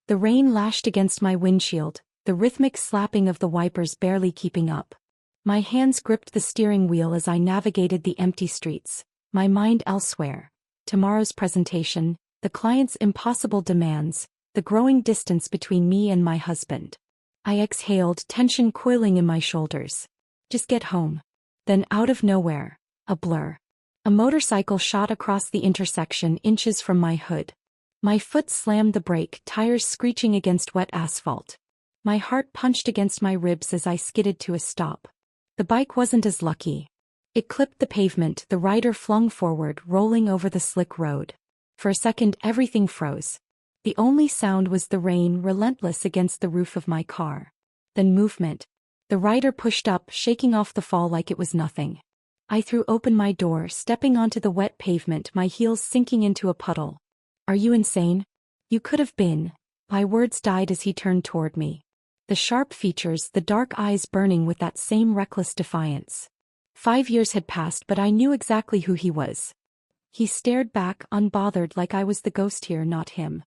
The rain lashed against my windshield, the rhythmic slapping of the wipers barely keeping up. My hands gripped the steering wheel as I navigated the empty streets, my mind elsewhere. Tomorrow's presentation, the client's impossible demands, the growing distance between me and my husband. I exhaled, tension coiling in my shoulders. Just get home. Then out of nowhere, a blur. A motorcycle shot across the intersection inches from my hood. My foot slammed the brake, tires screeching against wet asphalt. My heart punched against my ribs as I skidded to a stop. The bike wasn't as lucky. It clipped the pavement, the rider flung forward, rolling over the slick road. For a second everything froze. The only sound was the rain relentless against the roof of my car. Then movement. The rider pushed up, shaking off the fall like it was nothing. I threw open my door, stepping onto the wet pavement, my heels sinking into a puddle. Are you insane? You could have been. My words died as he turned toward me. The sharp features, the dark eyes burning with that same reckless defiance. 5 years had passed, but I knew exactly who he was. He stared back, unbothered, like I was the ghost here, not him.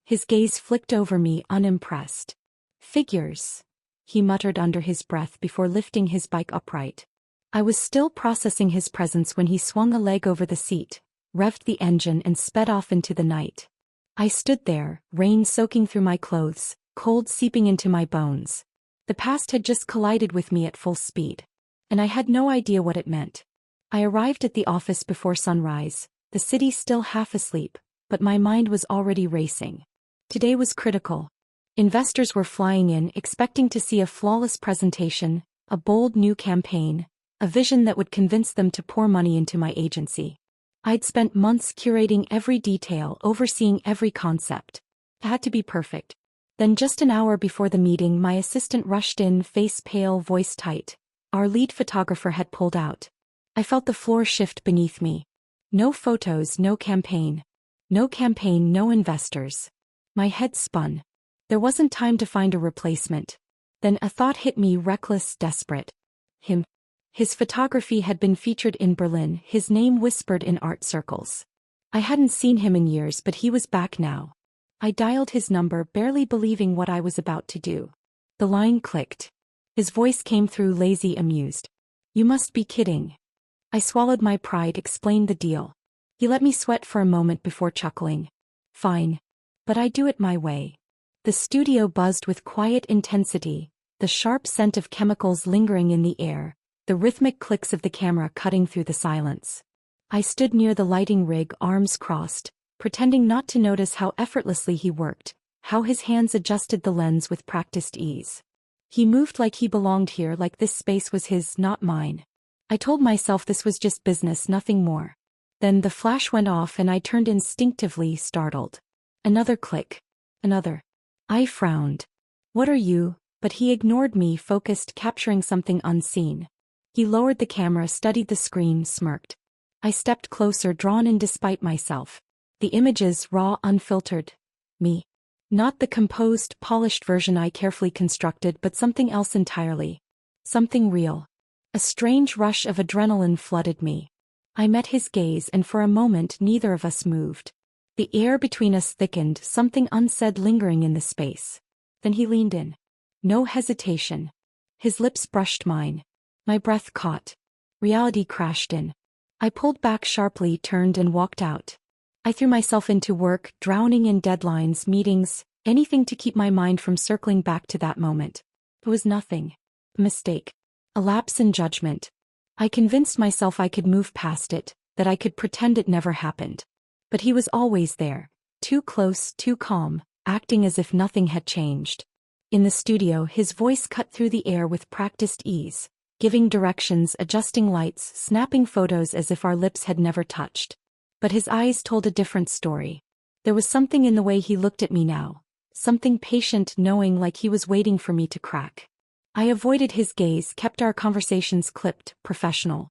His gaze flicked over me, unimpressed. Figures, he muttered under his breath before lifting his bike upright. I was still processing his presence when he swung a leg over the seat, revved the engine and sped off into the night. I stood there, rain soaking through my clothes, cold seeping into my bones. The past had just collided with me at full speed. And I had no idea what it meant. I arrived at the office before sunrise, the city still half asleep, but my mind was already racing. Today was critical. Investors were flying in, expecting to see a flawless presentation, a bold new campaign, a vision that would convince them to pour money into my agency. I'd spent months curating every detail, overseeing every concept. It had to be perfect. Then just an hour before the meeting, my assistant rushed in, face pale, voice tight. Our lead photographer had pulled out. I felt the floor shift beneath me. No photos, no campaign. No campaign, no investors. My head spun. There wasn't time to find a replacement. Then a thought hit me, reckless, desperate. Him. His photography had been featured in Berlin, his name whispered in art circles. I hadn't seen him in years, but he was back now. I dialed his number, barely believing what I was about to do. The line clicked. His voice came through, lazy, amused. You must be kidding. I swallowed my pride, explained the deal. He let me sweat for a moment before chuckling. Fine. But I do it my way. The studio buzzed with quiet intensity, the sharp scent of chemicals lingering in the air, the rhythmic clicks of the camera cutting through the silence. I stood near the lighting rig, arms crossed, pretending not to notice how effortlessly he worked, how his hands adjusted the lens with practiced ease. He moved like he belonged here, like this space was his, not mine. I told myself this was just business, nothing more. Then the flash went off and I turned instinctively, startled. Another click. Another. I frowned. What are you? But he ignored me, focused, capturing something unseen. He lowered the camera, studied the screen, smirked. I stepped closer, drawn in despite myself. The images, raw, unfiltered. Me. Not the composed, polished version I carefully constructed, but something else entirely. Something real. A strange rush of adrenaline flooded me. I met his gaze, and for a moment neither of us moved. The air between us thickened, something unsaid lingering in the space. Then he leaned in. No hesitation. His lips brushed mine. My breath caught. Reality crashed in. I pulled back sharply, turned and walked out. I threw myself into work, drowning in deadlines, meetings, anything to keep my mind from circling back to that moment. It was nothing. A mistake. A lapse in judgment. I convinced myself I could move past it, that I could pretend it never happened. But he was always there, too close, too calm, acting as if nothing had changed. In the studio, his voice cut through the air with practiced ease, giving directions, adjusting lights, snapping photos as if our lips had never touched. But his eyes told a different story. There was something in the way he looked at me now, something patient, knowing, like he was waiting for me to crack. I avoided his gaze, kept our conversations clipped, professional.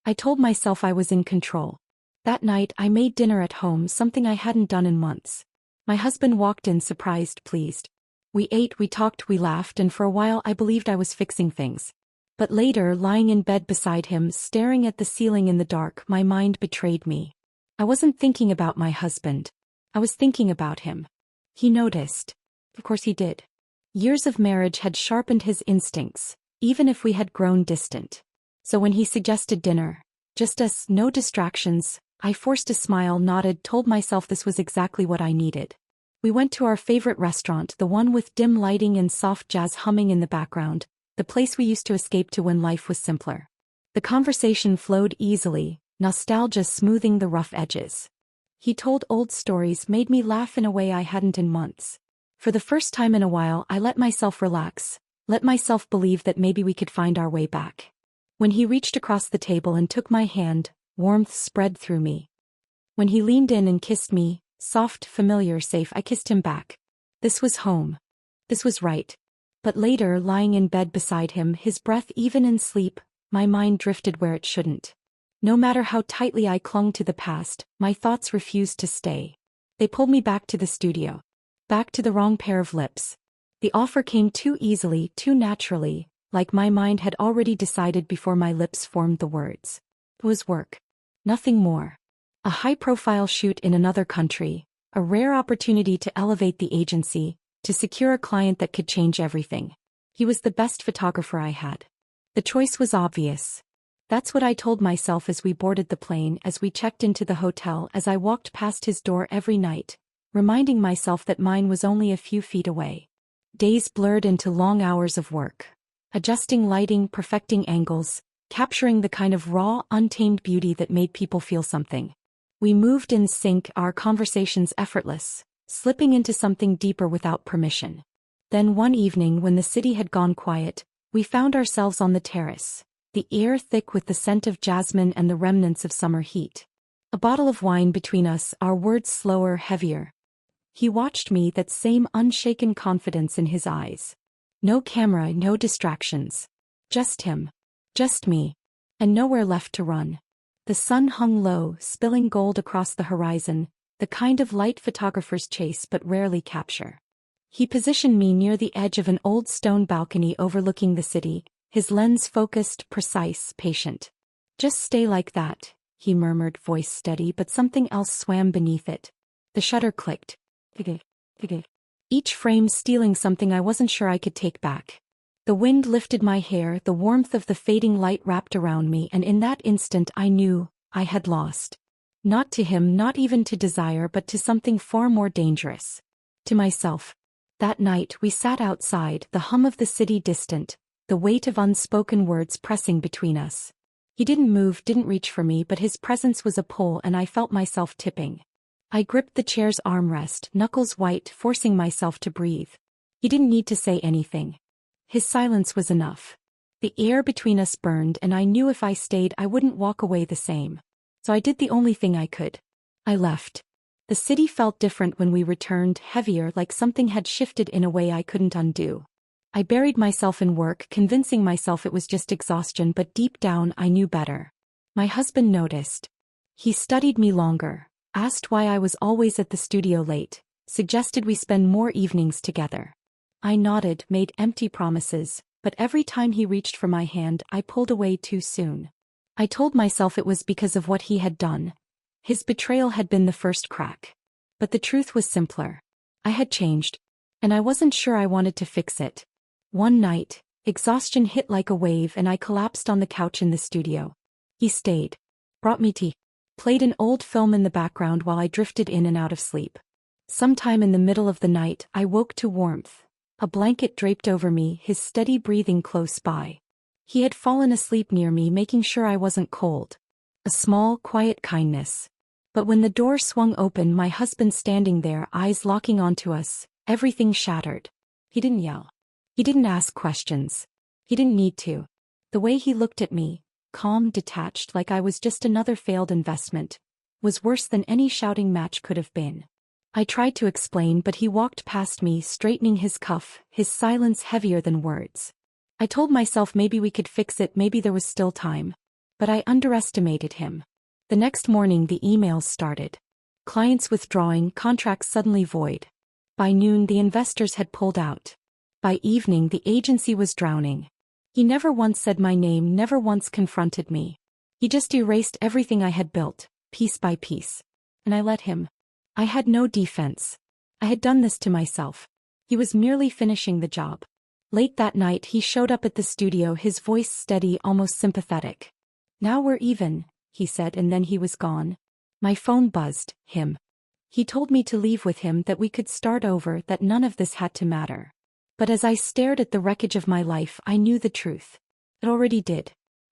I told myself I was in control. That night, I made dinner at home, something I hadn't done in months. My husband walked in, surprised, pleased. We ate, we talked, we laughed, and for a while I believed I was fixing things. But later, lying in bed beside him, staring at the ceiling in the dark, my mind betrayed me. I wasn't thinking about my husband. I was thinking about him. He noticed. Of course he did. Years of marriage had sharpened his instincts, even if we had grown distant. So when he suggested dinner, just us, no distractions, I forced a smile, nodded, told myself this was exactly what I needed. We went to our favorite restaurant, the one with dim lighting and soft jazz humming in the background, the place we used to escape to when life was simpler. The conversation flowed easily, nostalgia smoothing the rough edges. He told old stories, made me laugh in a way I hadn't in months. For the first time in a while, I let myself relax, let myself believe that maybe we could find our way back. When he reached across the table and took my hand, warmth spread through me. When he leaned in and kissed me, soft, familiar, safe, I kissed him back. This was home. This was right. But later, lying in bed beside him, his breath even in sleep, my mind drifted where it shouldn't. No matter how tightly I clung to the past, my thoughts refused to stay. They pulled me back to the studio. Back to the wrong pair of lips. The offer came too easily, too naturally, like my mind had already decided before my lips formed the words. It was work. Nothing more. A high-profile shoot in another country, a rare opportunity to elevate the agency, to secure a client that could change everything. He was the best photographer I had. The choice was obvious. That's what I told myself as we boarded the plane, as we checked into the hotel, as I walked past his door every night, reminding myself that mine was only a few feet away. Days blurred into long hours of work. Adjusting lighting, perfecting angles, capturing the kind of raw, untamed beauty that made people feel something. We moved in sync, our conversations effortless, slipping into something deeper without permission. Then one evening when the city had gone quiet, we found ourselves on the terrace, the air thick with the scent of jasmine and the remnants of summer heat. A bottle of wine between us, our words slower, heavier. He watched me, that same unshaken confidence in his eyes. No camera, no distractions. Just him. Just me. And nowhere left to run. The sun hung low, spilling gold across the horizon, the kind of light photographers chase but rarely capture. He positioned me near the edge of an old stone balcony overlooking the city, his lens focused, precise, patient. Just stay like that, he murmured, voice steady, but something else swam beneath it. The shutter clicked. Each frame stealing something I wasn't sure I could take back. The wind lifted my hair, the warmth of the fading light wrapped around me, and in that instant I knew I had lost. Not to him, not even to desire, but to something far more dangerous. To myself. That night we sat outside, the hum of the city distant, the weight of unspoken words pressing between us. He didn't move, didn't reach for me, but his presence was a pull and I felt myself tipping. I gripped the chair's armrest, knuckles white, forcing myself to breathe. He didn't need to say anything. His silence was enough. The air between us burned and I knew if I stayed I wouldn't walk away the same. So I did the only thing I could. I left. The city felt different when we returned, heavier, like something had shifted in a way I couldn't undo. I buried myself in work, convincing myself it was just exhaustion, but deep down I knew better. My husband noticed. He studied me longer, asked why I was always at the studio late, suggested we spend more evenings together. I nodded, made empty promises, but every time he reached for my hand I pulled away too soon. I told myself it was because of what he had done. His betrayal had been the first crack. But the truth was simpler. I had changed. And I wasn't sure I wanted to fix it. One night, exhaustion hit like a wave and I collapsed on the couch in the studio. He stayed. Brought me tea. Played an old film in the background while I drifted in and out of sleep. Sometime in the middle of the night I woke to warmth. A blanket draped over me, his steady breathing close by. He had fallen asleep near me, making sure I wasn't cold. A small, quiet kindness. But when the door swung open, my husband standing there, eyes locking onto us, everything shattered. He didn't yell. He didn't ask questions. He didn't need to. The way he looked at me, calm, detached, like I was just another failed investment, was worse than any shouting match could have been. I tried to explain, but he walked past me, straightening his cuff, his silence heavier than words. I told myself maybe we could fix it, maybe there was still time. But I underestimated him. The next morning the emails started. Clients withdrawing, contracts suddenly void. By noon the investors had pulled out. By evening the agency was drowning. He never once said my name, never once confronted me. He just erased everything I had built, piece by piece. And I let him. I had no defense. I had done this to myself. He was merely finishing the job. Late that night he showed up at the studio, his voice steady, almost sympathetic. "Now we're even," he said, and then he was gone. My phone buzzed. Him. He told me to leave with him, that we could start over, that none of this had to matter. But as I stared at the wreckage of my life, I knew the truth. It already did.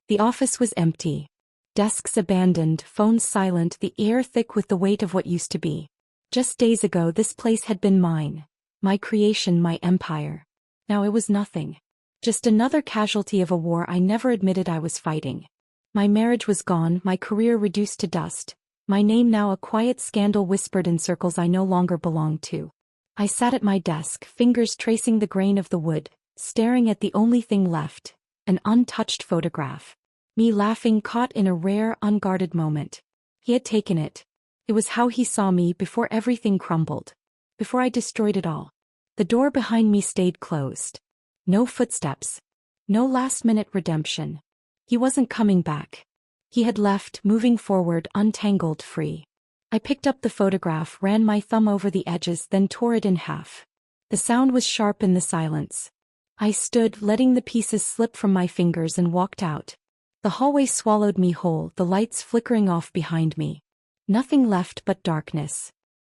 The office was empty. Desks abandoned, phones silent, the air thick with the weight of what used to be. Just days ago this place had been mine. My creation, my empire. Now it was nothing. Just another casualty of a war I never admitted I was fighting. My marriage was gone, my career reduced to dust. My name now a quiet scandal whispered in circles I no longer belonged to. I sat at my desk, fingers tracing the grain of the wood, staring at the only thing left, an untouched photograph. Me laughing, caught in a rare, unguarded moment. He had taken it. It was how he saw me before everything crumbled. Before I destroyed it all. The door behind me stayed closed. No footsteps. No last-minute redemption. He wasn't coming back. He had left, moving forward, untangled, free. I picked up the photograph, ran my thumb over the edges, then tore it in half. The sound was sharp in the silence. I stood, letting the pieces slip from my fingers, and walked out. The hallway swallowed me whole, the lights flickering off behind me. Nothing left but darkness.